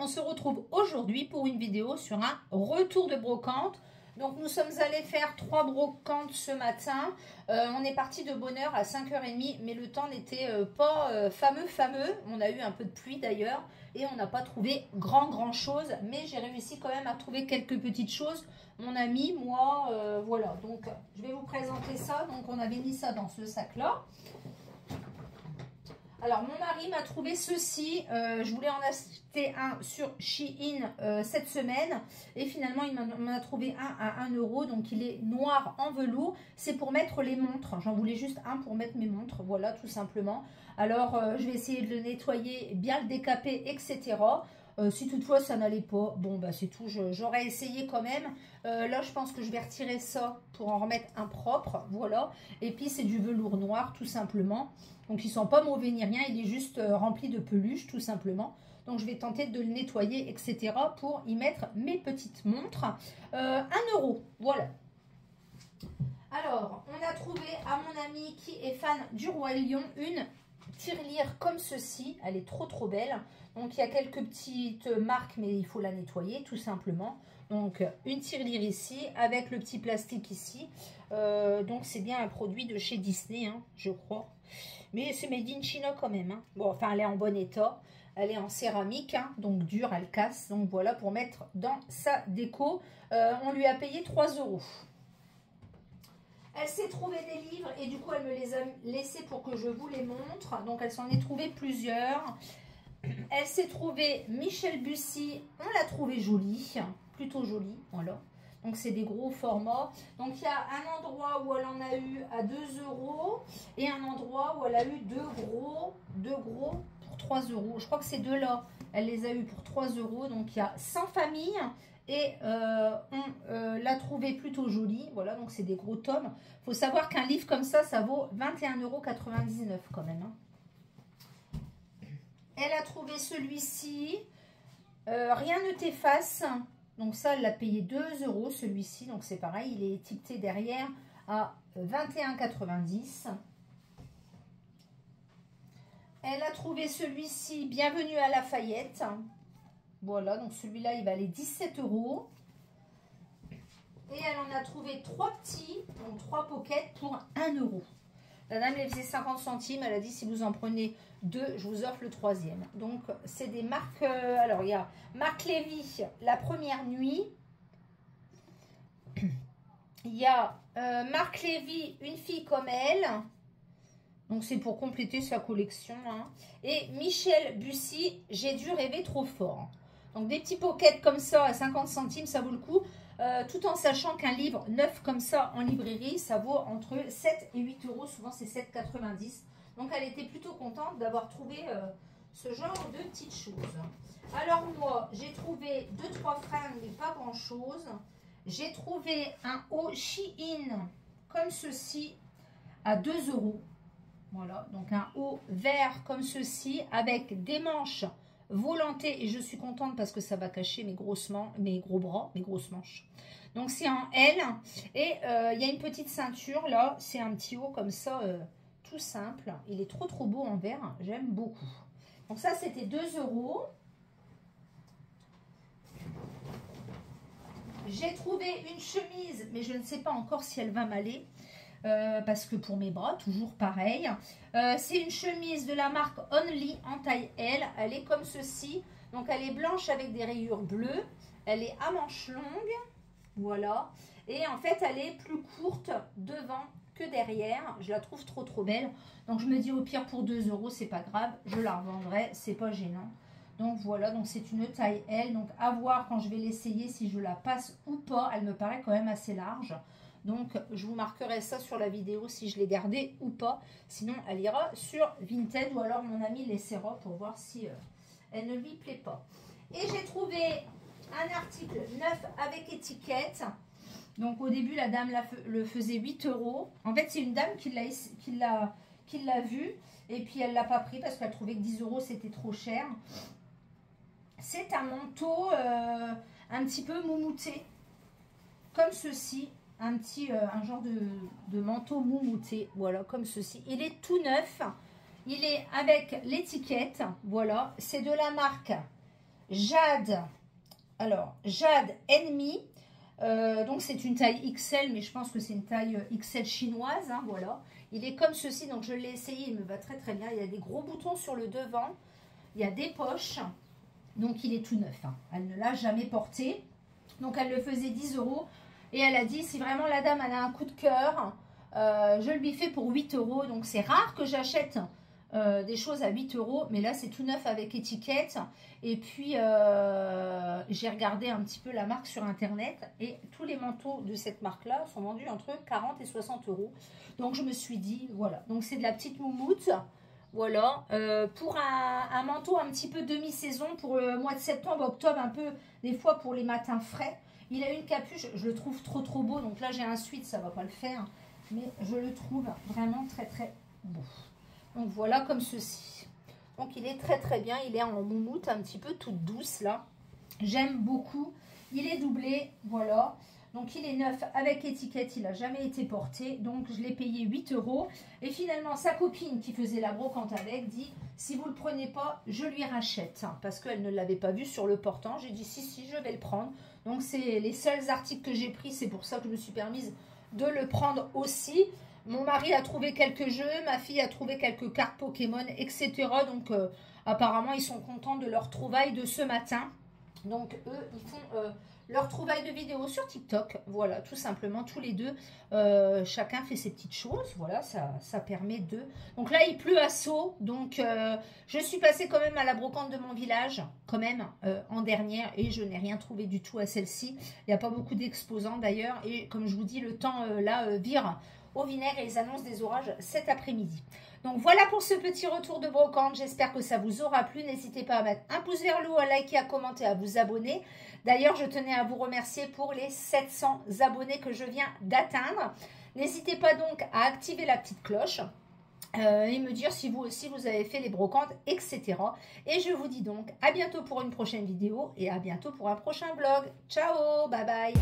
on se retrouve aujourd'hui pour une vidéo sur un retour de brocante. Donc nous sommes allés faire 3 brocantes ce matin. On est parti de bonne heure à 5h30, mais le temps n'était pas fameux. On a eu un peu de pluie d'ailleurs et on n'a pas trouvé grand chose, mais j'ai réussi quand même à trouver quelques petites choses. Mon ami, moi, voilà. Donc je vais vous présenter ça. Donc on avait mis ça dans ce sac-là. Alors, mon mari m'a trouvé ceci. Je voulais en acheter un sur Shein cette semaine. Et finalement, il m'en a trouvé un à 1 €. Donc, il est noir en velours. C'est pour mettre les montres. J'en voulais juste un pour mettre mes montres. Voilà, tout simplement. Alors, je vais essayer de le nettoyer, bien le décaper, etc. Si toutefois ça n'allait pas, bon bah c'est tout, j'aurais essayé quand même. Là je pense que je vais retirer ça pour en remettre un propre, voilà. Et puis c'est du velours noir tout simplement. Donc il sent pas mauvais ni rien, il est juste rempli de peluche tout simplement. Donc je vais tenter de le nettoyer, etc. pour y mettre mes petites montres. 1 €, voilà. Alors, on a trouvé à mon ami qui est fan du Roi Lion une tirelire comme ceci. Elle est trop belle. Donc, il y a quelques petites marques, mais il faut la nettoyer tout simplement. Donc, une tirelire ici avec le petit plastique ici. Donc, c'est bien un produit de chez Disney, hein, je crois. Mais c'est made in China quand même. Hein. Bon, enfin, elle est en bon état. Elle est en céramique, hein, donc dure, elle casse. Donc, voilà, pour mettre dans sa déco. On lui a payé 3 €. Elle s'est trouvé des livres et du coup, elle me les a laissés pour que je vous les montre. Donc, elle s'en est trouvé plusieurs. Elle s'est trouvée Michel Bussy. On l'a trouvée jolie, plutôt jolie, voilà. Donc, c'est des gros formats. Donc, il y a un endroit où elle en a eu à 2 € et un endroit où elle a eu deux gros pour 3 €. Je crois que ces deux-là, elle les a eu pour 3 €. Donc, il y a 100 familles. Et on l'a trouvé plutôt jolie. Voilà, donc c'est des gros tomes. Il faut savoir qu'un livre comme ça vaut 21,99 € quand même. Hein. Elle a trouvé celui-ci. Rien ne t'efface. Donc ça, elle l'a payé 2 € celui-ci. Donc c'est pareil, il est étiqueté derrière à 21,90 €. Elle a trouvé celui-ci, Bienvenue à Lafayette. Voilà, donc celui-là, il valait 17 €. Et elle en a trouvé 3 petits, donc 3 pockets pour 1 €. La dame les faisait 50 centimes. Elle a dit, si vous en prenez 2, je vous offre le 3e. Donc, c'est des marques... alors, il y a Marc Lévy, La Première Nuit. Il y a Marc Lévy, Une fille comme elle. Donc, c'est pour compléter sa collection. Hein. Et Michel Bussy, J'ai dû rêver trop fort. Donc, des petits pockets comme ça à 50 centimes, ça vaut le coup. Tout en sachant qu'un livre neuf comme ça en librairie, ça vaut entre 7 et 8 €. Souvent, c'est 7,90 €. Donc, elle était plutôt contente d'avoir trouvé ce genre de petites choses. Alors, moi, j'ai trouvé 2-3 fringues, mais pas grand-chose. J'ai trouvé un haut Shein comme ceci à 2 €. Voilà, donc un haut vert comme ceci avec des manches volantées et je suis contente parce que ça va cacher mes gros bras, mes grosses manches. Donc c'est en L et il y a une petite ceinture là, c'est un petit haut comme ça, tout simple. Il est trop beau en vert, j'aime beaucoup. Donc ça c'était 2 €. J'ai trouvé une chemise, mais je ne sais pas encore si elle va m'aller. Parce que pour mes bras, toujours pareil. C'est une chemise de la marque Only en taille L. Elle est comme ceci. Donc, elle est blanche avec des rayures bleues. Elle est à manches longues. Voilà. Et en fait, elle est plus courte devant que derrière. Je la trouve trop belle. Donc, je me dis au pire pour 2 €, c'est pas grave. Je la revendrai. C'est pas gênant. Donc, voilà. Donc, c'est une taille L. Donc, à voir quand je vais l'essayer si je la passe ou pas. Elle me paraît quand même assez large. Donc, je vous marquerai ça sur la vidéo si je l'ai gardée ou pas. Sinon, elle ira sur Vinted ou alors mon ami l'essaiera pour voir si elle ne lui plaît pas. Et j'ai trouvé un article neuf avec étiquette. Donc, au début, la dame le faisait 8 €. En fait, c'est une dame qui l'a vu. Et puis, elle ne l'a pas pris parce qu'elle trouvait que 10 € c'était trop cher. C'est un manteau un petit peu moumouté. Comme ceci. Un genre de manteau moumouté, voilà, comme ceci. Il est tout neuf, il est avec l'étiquette, voilà, c'est de la marque Jade. Alors, Jade Enemy. Donc, c'est une taille XL, mais je pense que c'est une taille XL chinoise. Hein, voilà. Il est comme ceci, donc je l'ai essayé, il me va très très bien. Il y a des gros boutons sur le devant. Il y a des poches. Donc, il est tout neuf. Hein. Elle ne l'a jamais porté. Donc, elle le faisait 10 €. Et elle a dit, si vraiment la dame elle a un coup de cœur, je lui fais pour 8 €. Donc, c'est rare que j'achète des choses à 8 €. Mais là, c'est tout neuf avec étiquette. Et puis, j'ai regardé un petit peu la marque sur Internet. Et tous les manteaux de cette marque-là sont vendus entre 40 et 60 €. Donc, je me suis dit, voilà. Donc, c'est de la petite moumoute. Voilà, pour un manteau un petit peu demi-saison, pour le mois de septembre, octobre, un peu, des fois pour les matins frais. Il a une capuche, je le trouve trop beau. Donc là, j'ai un sweat, ça va pas le faire. Mais je le trouve vraiment très beau. Donc voilà, comme ceci. Donc il est très bien, il est en moumoute, un petit peu toute douce là. J'aime beaucoup. Il est doublé, voilà. Donc, il est neuf avec étiquette, il n'a jamais été porté. Donc, je l'ai payé 8 €. Et finalement, sa copine qui faisait la brocante avec dit, si vous ne le prenez pas, je lui rachète. Parce qu'elle ne l'avait pas vu sur le portant. J'ai dit, si, je vais le prendre. Donc, c'est les seuls articles que j'ai pris. C'est pour ça que je me suis permise de le prendre aussi. Mon mari a trouvé quelques jeux. Ma fille a trouvé quelques cartes Pokémon, etc. Donc, apparemment, ils sont contents de leur trouvaille de ce matin. Donc, eux, ils font... leur trouvaille de vidéos sur TikTok, voilà, tout simplement, tous les deux, chacun fait ses petites choses, voilà, ça permet de... Donc là, il pleut à seau, donc je suis passée quand même à la brocante de mon village, quand même, en dernière, et je n'ai rien trouvé du tout à celle-ci. Il n'y a pas beaucoup d'exposants d'ailleurs, et comme je vous dis, le temps là vire au vinaigre et ils annoncent des orages cet après-midi. Donc voilà pour ce petit retour de brocante, j'espère que ça vous aura plu. N'hésitez pas à mettre un pouce vers le haut, à liker, à commenter, à vous abonner. D'ailleurs, je tenais à vous remercier pour les 700 abonnés que je viens d'atteindre. N'hésitez pas donc à activer la petite cloche et me dire si vous aussi vous avez fait les brocantes, etc. Et je vous dis donc à bientôt pour une prochaine vidéo et à bientôt pour un prochain vlog. Ciao, bye bye.